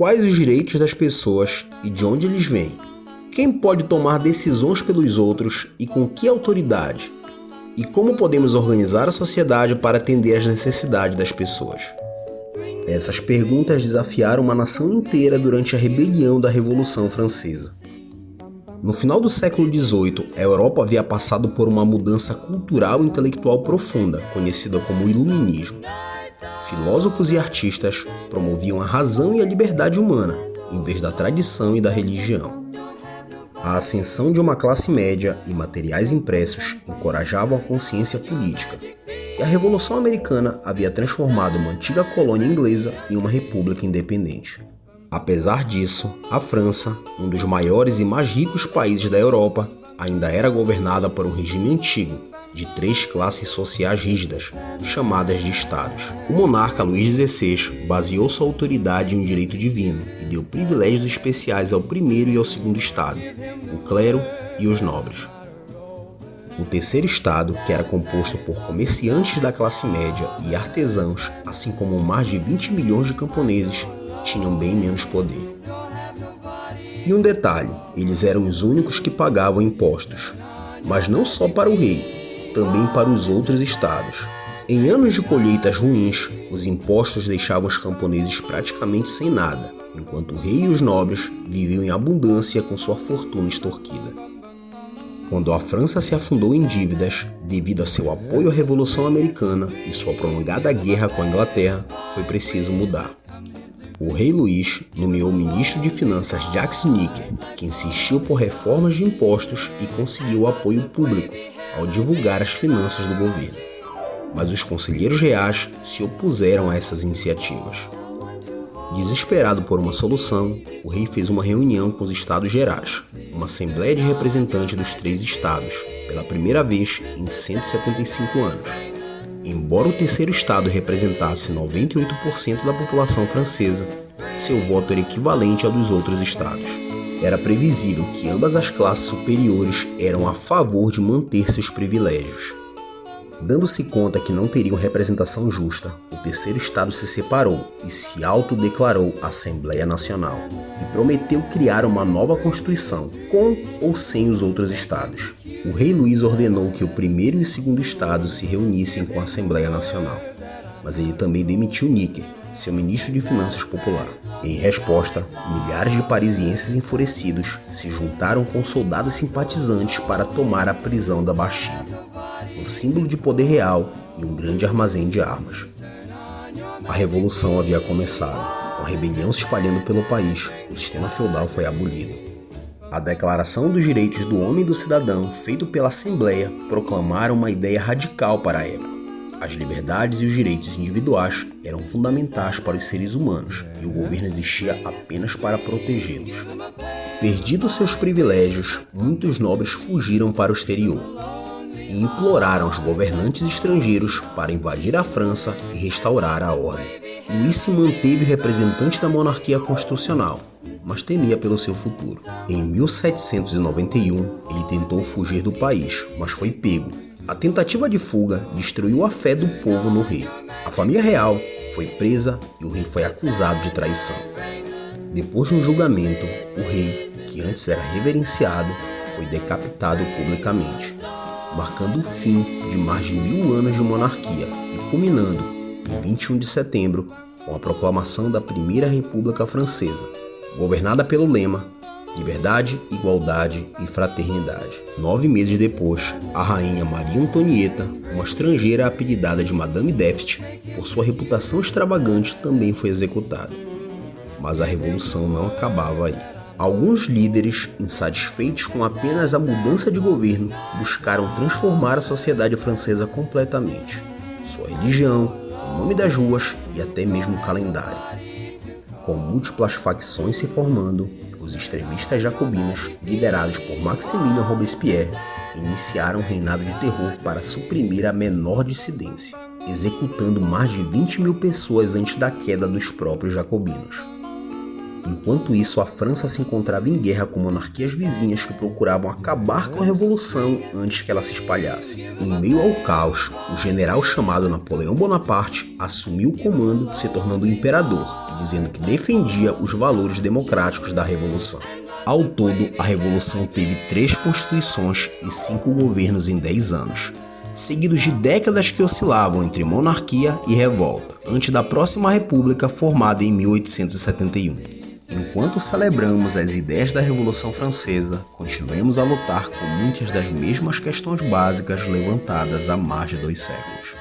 Quais os direitos das pessoas e de onde eles vêm? Quem pode tomar decisões pelos outros e com que autoridade? E como podemos organizar a sociedade para atender às necessidades das pessoas? Essas perguntas desafiaram uma nação inteira durante a rebelião da Revolução Francesa. No final do século XVIII, a Europa havia passado por uma mudança cultural e intelectual profunda, conhecida como Iluminismo. Filósofos e artistas promoviam a razão e a liberdade humana, em vez da tradição e da religião. A ascensão de uma classe média e materiais impressos encorajavam a consciência política, e a Revolução Americana havia transformado uma antiga colônia inglesa em uma república independente. Apesar disso, a França, um dos maiores e mais ricos países da Europa, ainda era governada por um regime antigo, de 3 classes sociais rígidas, chamadas de estados. O monarca Luís XVI baseou sua autoridade em um direito divino e deu privilégios especiais ao primeiro e ao segundo estado, o clero e os nobres. O terceiro estado, que era composto por comerciantes da classe média e artesãos, assim como mais de 20 milhões de camponeses, tinham bem menos poder. E um detalhe, eles eram os únicos que pagavam impostos, mas não só para o rei, também para os outros estados. Em anos de colheitas ruins, os impostos deixavam os camponeses praticamente sem nada, enquanto o rei e os nobres viviam em abundância com sua fortuna extorquida. Quando a França se afundou em dívidas, devido a seu apoio à Revolução Americana e sua prolongada guerra com a Inglaterra, foi preciso mudar. O rei Luís nomeou o ministro de Finanças Jacques Necker, que insistiu por reformas de impostos e conseguiu o apoio público ao divulgar as finanças do governo. Mas os conselheiros reais se opuseram a essas iniciativas. Desesperado por uma solução, o rei fez uma reunião com os Estados Gerais, uma assembleia de representantes dos 3 estados, pela primeira vez em 175 anos. Embora o terceiro estado representasse 98% da população francesa, seu voto era equivalente ao dos outros estados. Era previsível que ambas as classes superiores eram a favor de manter seus privilégios. Dando-se conta que não teriam representação justa, o terceiro estado se separou e se autodeclarou Assembleia Nacional e prometeu criar uma nova Constituição, com ou sem os outros estados. O rei Luís ordenou que o primeiro e o segundo estado se reunissem com a Assembleia Nacional, mas ele também demitiu Necker, seu ministro de Finanças popular. Em resposta, milhares de parisienses enfurecidos se juntaram com soldados simpatizantes para tomar a prisão da Bastilha, um símbolo de poder real e um grande armazém de armas. A revolução havia começado. Com a rebelião se espalhando pelo país, o sistema feudal foi abolido. A Declaração dos Direitos do Homem e do Cidadão, feita pela Assembleia, proclamaram uma ideia radical para a época. As liberdades e os direitos individuais eram fundamentais para os seres humanos e o governo existia apenas para protegê-los. Perdidos seus privilégios, muitos nobres fugiram para o exterior e imploraram aos governantes estrangeiros para invadir a França e restaurar a ordem. Luís se manteve representante da monarquia constitucional, mas temia pelo seu futuro. Em 1791, ele tentou fugir do país, mas foi pego. A tentativa de fuga destruiu a fé do povo no rei. A família real foi presa e o rei foi acusado de traição. Depois de um julgamento, o rei, que antes era reverenciado, foi decapitado publicamente, marcando o fim de mais de 1000 anos de monarquia e culminando, em 21 de setembro, com a proclamação da Primeira República Francesa, governada pelo lema Liberdade, Igualdade e Fraternidade. 9 meses depois, a rainha Maria Antonieta, uma estrangeira apelidada de Madame Déficit, por sua reputação extravagante, também foi executada. Mas a revolução não acabava aí. Alguns líderes, insatisfeitos com apenas a mudança de governo, buscaram transformar a sociedade francesa completamente. Sua religião, o nome das ruas e até mesmo o calendário. Com múltiplas facções se formando, os extremistas jacobinos, liderados por Maximilien Robespierre, iniciaram um reinado de terror para suprimir a menor dissidência, executando mais de 20 mil pessoas antes da queda dos próprios jacobinos. Enquanto isso, a França se encontrava em guerra com monarquias vizinhas que procuravam acabar com a revolução antes que ela se espalhasse. Em meio ao caos, o general chamado Napoleão Bonaparte assumiu o comando, se tornando o imperador, e dizendo que defendia os valores democráticos da revolução. Ao todo, a revolução teve 3 constituições e 5 governos em 10 anos, seguidos de décadas que oscilavam entre monarquia e revolta, antes da próxima república formada em 1871. Enquanto celebramos as ideias da Revolução Francesa, continuemos a lutar com muitas das mesmas questões básicas levantadas há mais de 2 séculos.